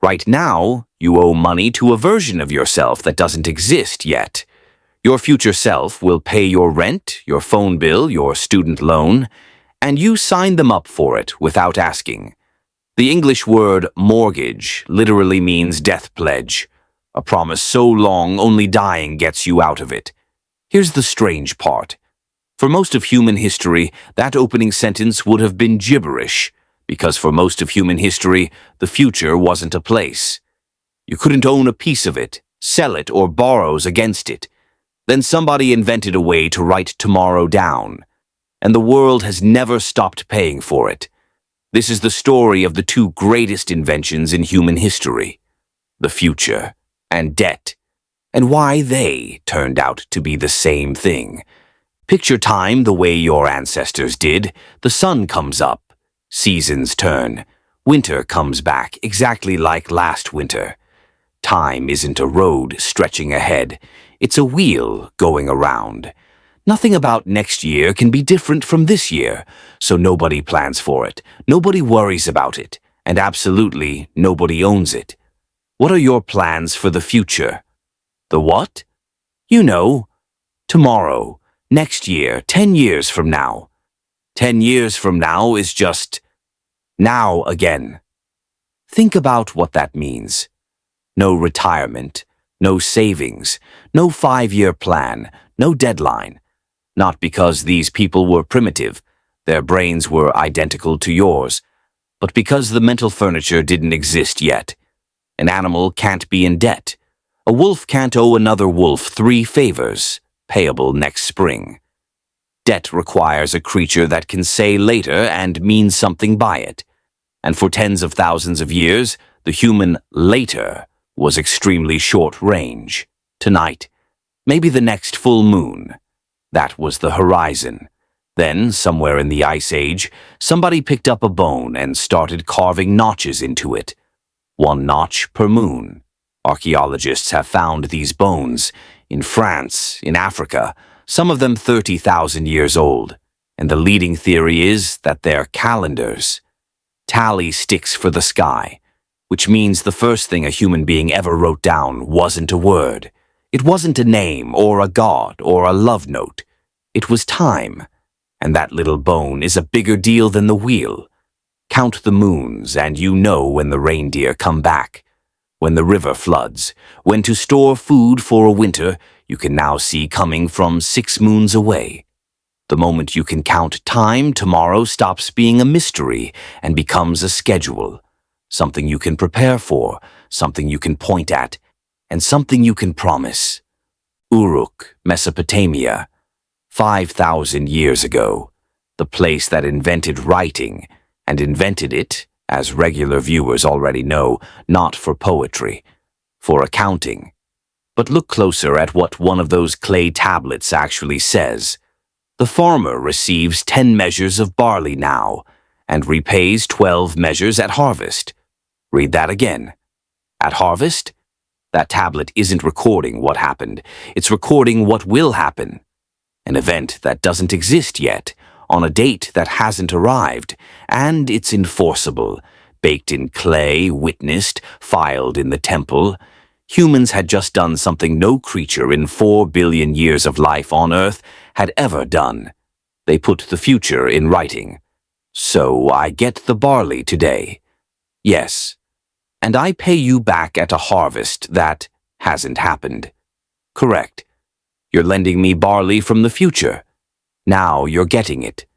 Right now, you owe money to a version of yourself that doesn't exist yet. Your future self will pay your rent, your phone bill, your student loan, and you sign them up for it without asking. The English word mortgage literally means death pledge, a promise so long only dying gets you out of it. Here's the strange part. For most of human history, that opening sentence would have been gibberish, because for most of human history, the future wasn't a place. You couldn't own a piece of it, sell it, or borrow against it. Then somebody invented a way to write tomorrow down, and the world has never stopped paying for it. This is the story of the two greatest inventions in human history, the future and debt, and why they turned out to be the same thing. Picture time the way your ancestors did. The sun comes up, seasons turn, winter comes back exactly like last winter. Time isn't a road stretching ahead, it's a wheel going around. Nothing about next year can be different from this year, so nobody plans for it, nobody worries about it, and absolutely nobody owns it. What are your plans for the future? The what? You know, tomorrow, next year, 10 years from now. 10 years from now is just now again. Think about what that means. No retirement, no savings, no 5-year plan, no deadline. Not because these people were primitive, their brains were identical to yours, but because the mental furniture didn't exist yet. An animal can't be in debt. A wolf can't owe another wolf 3 favors, payable next spring. Debt requires a creature that can say later and mean something by it. And for tens of thousands of years, the human later was extremely short range. Tonight, maybe the next full moon. That was the horizon. Then, somewhere in the Ice Age, somebody picked up a bone and started carving notches into it. 1 notch per moon. Archaeologists have found these bones in France, in Africa, some of them 30,000 years old. And the leading theory is that they're calendars. Tally sticks for the sky, which means the first thing a human being ever wrote down wasn't a word. It wasn't a name or a god or a love note. It was time. And that little bone is a bigger deal than the wheel. Count the moons and you know when the reindeer come back. When the river floods. When to store food for a winter you can now see coming from 6 moons away. The moment you can count time, tomorrow stops being a mystery and becomes a schedule. Something you can prepare for, something you can point at, and something you can promise. Uruk, Mesopotamia, 5,000 years ago, the place that invented writing, and invented it, as regular viewers already know, not for poetry, for accounting. But look closer at what one of those clay tablets actually says. The farmer receives 10 measures of barley now, and repays 12 measures at harvest. Read that again. At harvest? That tablet isn't recording what happened, it's recording what will happen. An event that doesn't exist yet, on a date that hasn't arrived, and it's enforceable, baked in clay, witnessed, filed in the temple. Humans had just done something no creature in 4 billion years of life on Earth had ever done. They put the future in writing. So I get the barley today. Yes. And I pay you back at a harvest that hasn't happened. Correct. You're lending me barley from the future. Now you're getting it.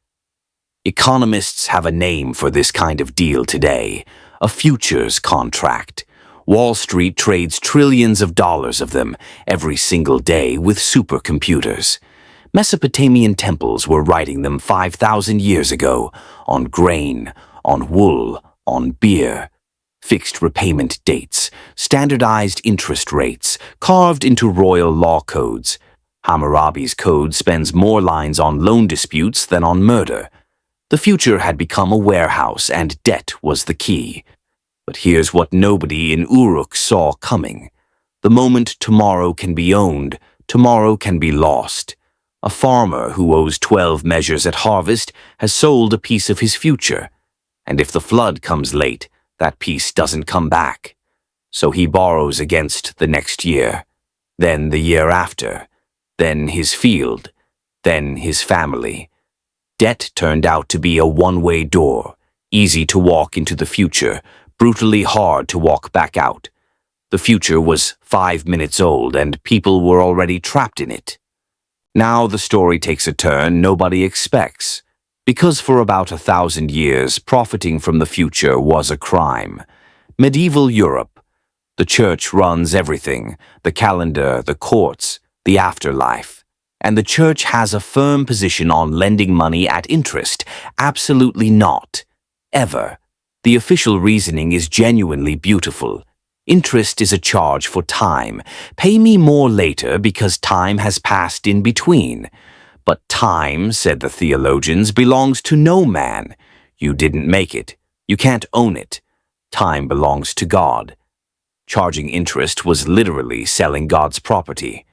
Economists have a name for this kind of deal today, a futures contract. Wall Street trades trillions of dollars of them every single day with supercomputers. Mesopotamian temples were writing them 5,000 years ago, on grain, on wool, on beer. Fixed repayment dates, standardized interest rates, carved into royal law codes. Hammurabi's code spends more lines on loan disputes than on murder. The future had become a warehouse, and debt was the key. But here's what nobody in Uruk saw coming. The moment tomorrow can be owned, tomorrow can be lost. A farmer who owes 12 measures at harvest has sold a piece of his future. And if the flood comes late, that piece doesn't come back. So he borrows against the next year, then the year after, then his field, then his family. Debt turned out to be a one-way door, easy to walk into the future, brutally hard to walk back out. The future was 5 minutes old and people were already trapped in it. Now the story takes a turn nobody expects, because for about 1,000 years profiting from the future was a crime. Medieval Europe. The church runs everything, the calendar, the courts, the afterlife. And the church has a firm position on lending money at interest. Absolutely not. Ever. The official reasoning is genuinely beautiful. Interest is a charge for time. Pay me more later because time has passed in between. But time, said the theologians, belongs to no man. You didn't make it. You can't own it. Time belongs to God. Charging interest was literally selling God's property.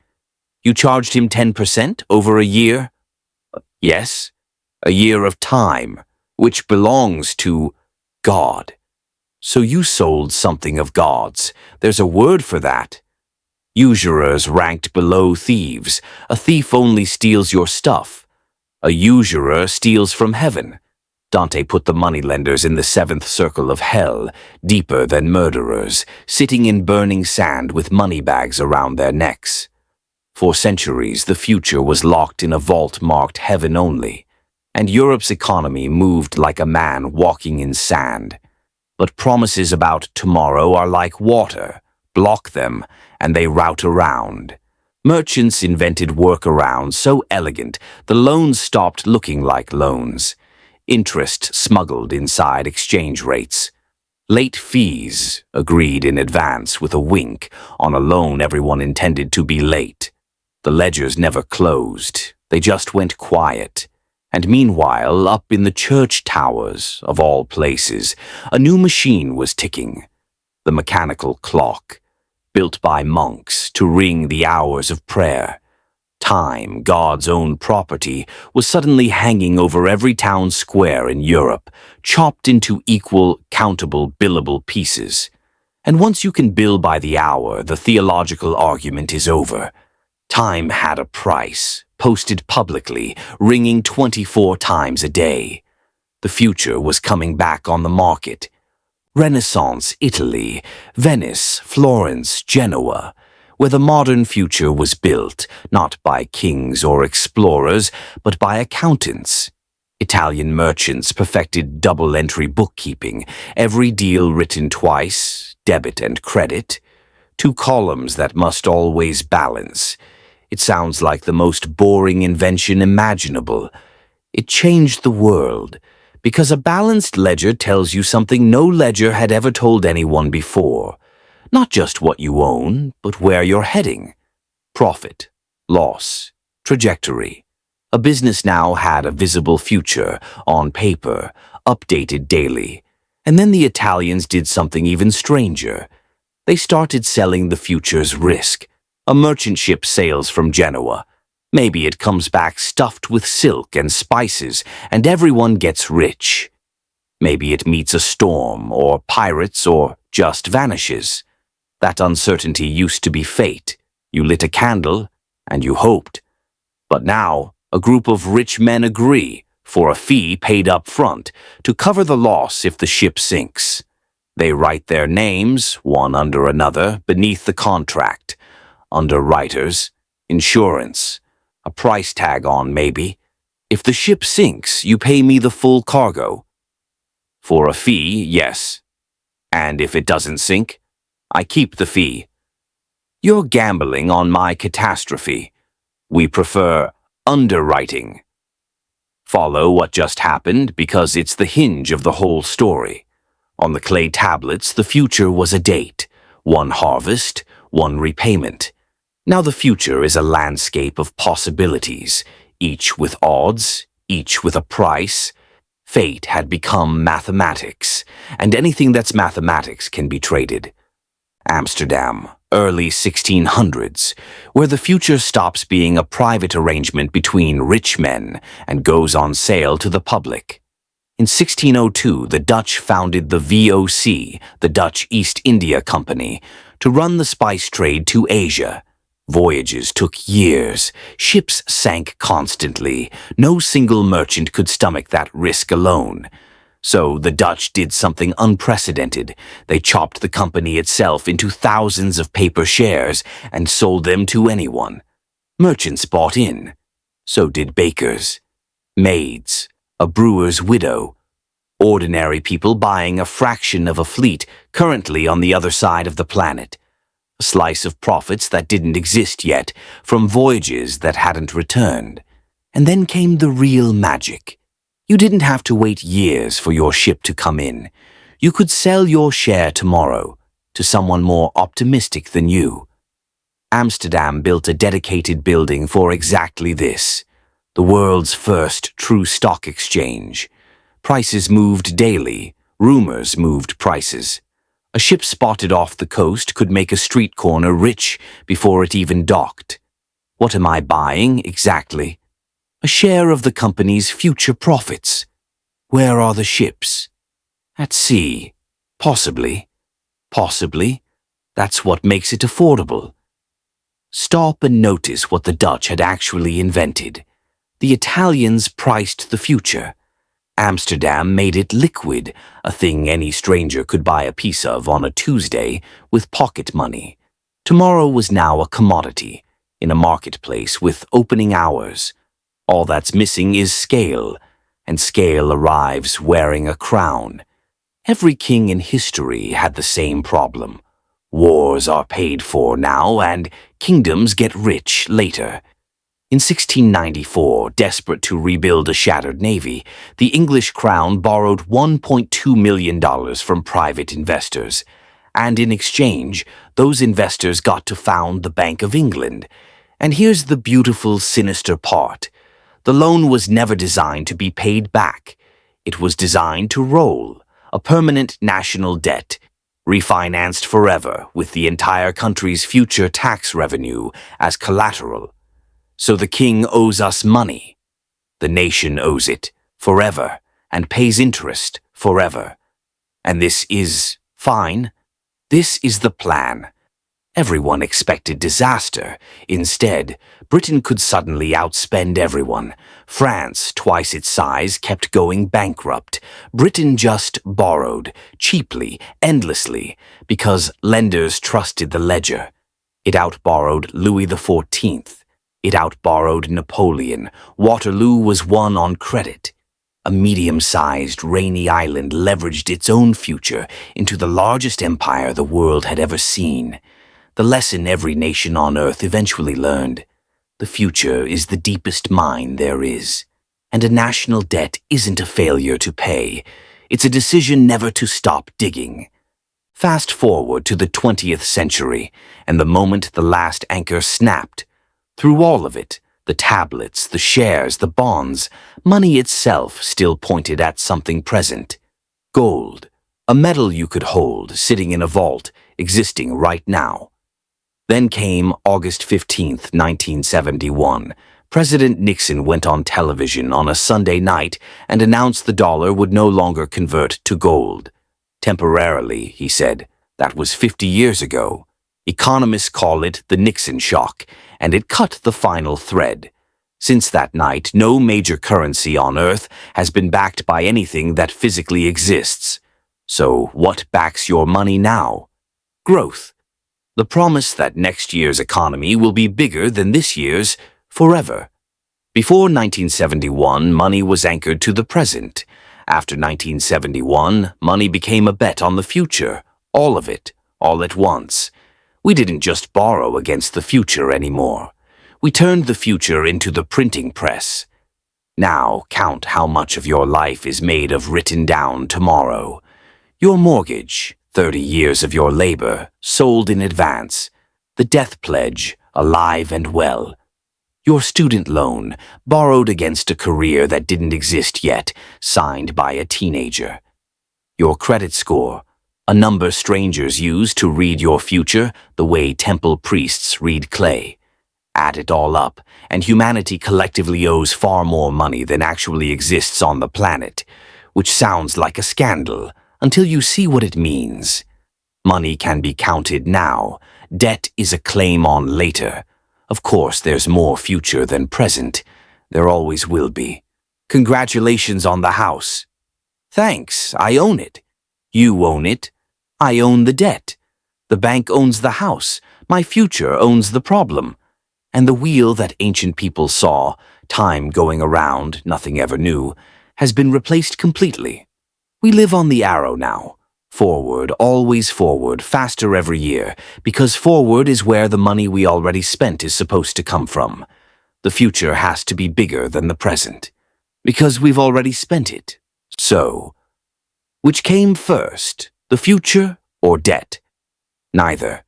You charged him 10% over a year? Yes, a year of time, which belongs to God. So you sold something of God's. There's a word for that. Usurers ranked below thieves. A thief only steals your stuff. A usurer steals from heaven. Dante put the moneylenders in the 7th circle of hell, deeper than murderers, sitting in burning sand with money bags around their necks. For centuries, the future was locked in a vault marked heaven only, and Europe's economy moved like a man walking in sand. But promises about tomorrow are like water. Block them, and they route around. Merchants invented workarounds so elegant, the loans stopped looking like loans. Interest smuggled inside exchange rates. Late fees, agreed in advance with a wink, on a loan everyone intended to be late. The ledgers never closed, they just went quiet. And meanwhile, up in the church towers, of all places, a new machine was ticking. The mechanical clock, built by monks to ring the hours of prayer. Time, God's own property, was suddenly hanging over every town square in Europe, chopped into equal, countable, billable pieces. And once you can bill by the hour, the theological argument is over. Time had a price, posted publicly, ringing 24 times a day. The future was coming back on the market. Renaissance Italy, Venice, Florence, Genoa, where the modern future was built, not by kings or explorers, but by accountants. Italian merchants perfected double-entry bookkeeping, every deal written twice, debit and credit, 2 columns that must always balance. It sounds like the most boring invention imaginable. It changed the world, because a balanced ledger tells you something no ledger had ever told anyone before. Not just what you own, but where you're heading. Profit, loss, trajectory. A business now had a visible future, on paper, updated daily. And then the Italians did something even stranger. They started selling the future's risk. A merchant ship sails from Genoa. Maybe it comes back stuffed with silk and spices, and everyone gets rich. Maybe it meets a storm, or pirates, or just vanishes. That uncertainty used to be fate. You lit a candle, and you hoped. But now, a group of rich men agree, for a fee paid up front, to cover the loss if the ship sinks. They write their names, one under another, beneath the contract. Underwriters, insurance, a price tag on maybe. If the ship sinks, you pay me the full cargo. For a fee, yes. And if it doesn't sink, I keep the fee. You're gambling on my catastrophe. We prefer underwriting. Follow what just happened because it's the hinge of the whole story. On the clay tablets, the future was a date, one harvest, one repayment. Now the future is a landscape of possibilities, each with odds, each with a price. Fate had become mathematics, and anything that's mathematics can be traded. Amsterdam, early 1600s, where the future stops being a private arrangement between rich men and goes on sale to the public. In 1602, the Dutch founded the VOC, the Dutch East India Company, to run the spice trade to Asia. Voyages took years. Ships sank constantly. No single merchant could stomach that risk alone. So the Dutch did something unprecedented. They chopped the company itself into thousands of paper shares and sold them to anyone. Merchants bought in. So did bakers, maids, a brewer's widow, ordinary people buying a fraction of a fleet currently on the other side of the planet. A slice of profits that didn't exist yet, from voyages that hadn't returned. And then came the real magic. You didn't have to wait years for your ship to come in. You could sell your share tomorrow to someone more optimistic than you. Amsterdam built a dedicated building for exactly this. The world's first true stock exchange. Prices moved daily. Rumors moved prices. A ship spotted off the coast could make a street corner rich before it even docked. What am I buying exactly? A share of the company's future profits. Where are the ships? At sea. Possibly. Possibly. That's what makes it affordable. Stop and notice what the Dutch had actually invented. The Italians priced the future. Amsterdam made it liquid, a thing any stranger could buy a piece of on a Tuesday with pocket money. Tomorrow was now a commodity, in a marketplace with opening hours. All that's missing is scale, and scale arrives wearing a crown. Every king in history had the same problem. Wars are paid for now, and kingdoms get rich later. In 1694, desperate to rebuild a shattered navy, the English crown borrowed $1.2 million from private investors. And in exchange, those investors got to found the Bank of England. And here's the beautiful, sinister part. The loan was never designed to be paid back. It was designed to roll, a permanent national debt, refinanced forever with the entire country's future tax revenue as collateral. So the king owes us money. The nation owes it forever and pays interest forever. And this is fine. This is the plan. Everyone expected disaster. Instead, Britain could suddenly outspend everyone. France, twice its size, kept going bankrupt. Britain just borrowed, cheaply, endlessly, because lenders trusted the ledger. It outborrowed Louis XIV. It outborrowed Napoleon. Waterloo was won on credit. A medium-sized, rainy island leveraged its own future into the largest empire the world had ever seen. The lesson every nation on Earth eventually learned. The future is the deepest mine there is. And a national debt isn't a failure to pay. It's a decision never to stop digging. Fast forward to the 20th century, and the moment the last anchor snapped. Through all of it, the tablets, the shares, the bonds, money itself still pointed at something present. Gold, a metal you could hold, sitting in a vault, existing right now. Then came August 15th, 1971. President Nixon went on television on a Sunday night and announced the dollar would no longer convert to gold. Temporarily, he said. That was 50 years ago. Economists call it the Nixon shock, and it cut the final thread. Since that night, no major currency on Earth has been backed by anything that physically exists. So what backs your money now? Growth. The promise that next year's economy will be bigger than this year's forever. Before 1971, money was anchored to the present. After 1971, money became a bet on the future. All of it, all at once. We didn't just borrow against the future anymore. We turned the future into the printing press. Now count how much of your life is made of written down tomorrow. Your mortgage, 30 years of your labor, sold in advance. The death pledge, alive and well. Your student loan, borrowed against a career that didn't exist yet, signed by a teenager. Your credit score, a number strangers use to read your future the way temple priests read clay. Add it all up, and humanity collectively owes far more money than actually exists on the planet, which sounds like a scandal until you see what it means. Money can be counted now. Debt is a claim on later. Of course, there's more future than present. There always will be. Congratulations on the house. Thanks, I own it. You own it. I own the debt. The bank owns the house. My future owns the problem. And the wheel that ancient people saw, time going around, nothing ever new, has been replaced completely. We live on the arrow now. Forward, always forward, faster every year, because forward is where the money we already spent is supposed to come from. The future has to be bigger than the present, because we've already spent it. So, which came first, the future or debt? Neither.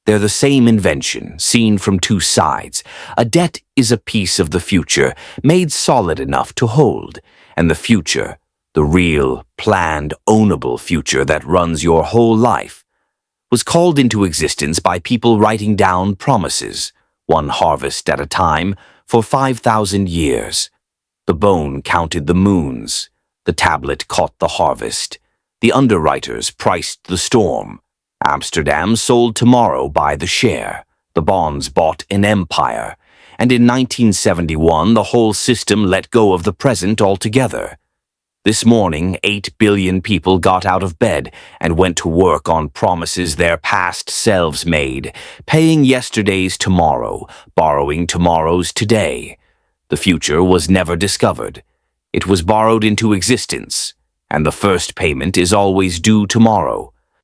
They're the same invention, seen from two sides. A debt is a piece of the future, made solid enough to hold, and the future, the real, planned, ownable future that runs your whole life, was called into existence by people writing down promises, one harvest at a time, for 5,000 years. The bone counted the moons. The tablet caught the harvest. The underwriters priced the storm. Amsterdam sold tomorrow by the share. The bonds bought an empire. And in 1971, the whole system let go of the present altogether. This morning, 8 billion people got out of bed and went to work on promises their past selves made, paying yesterday's tomorrow, borrowing tomorrow's today. The future was never discovered. It was borrowed into existence, and the first payment is always due tomorrow.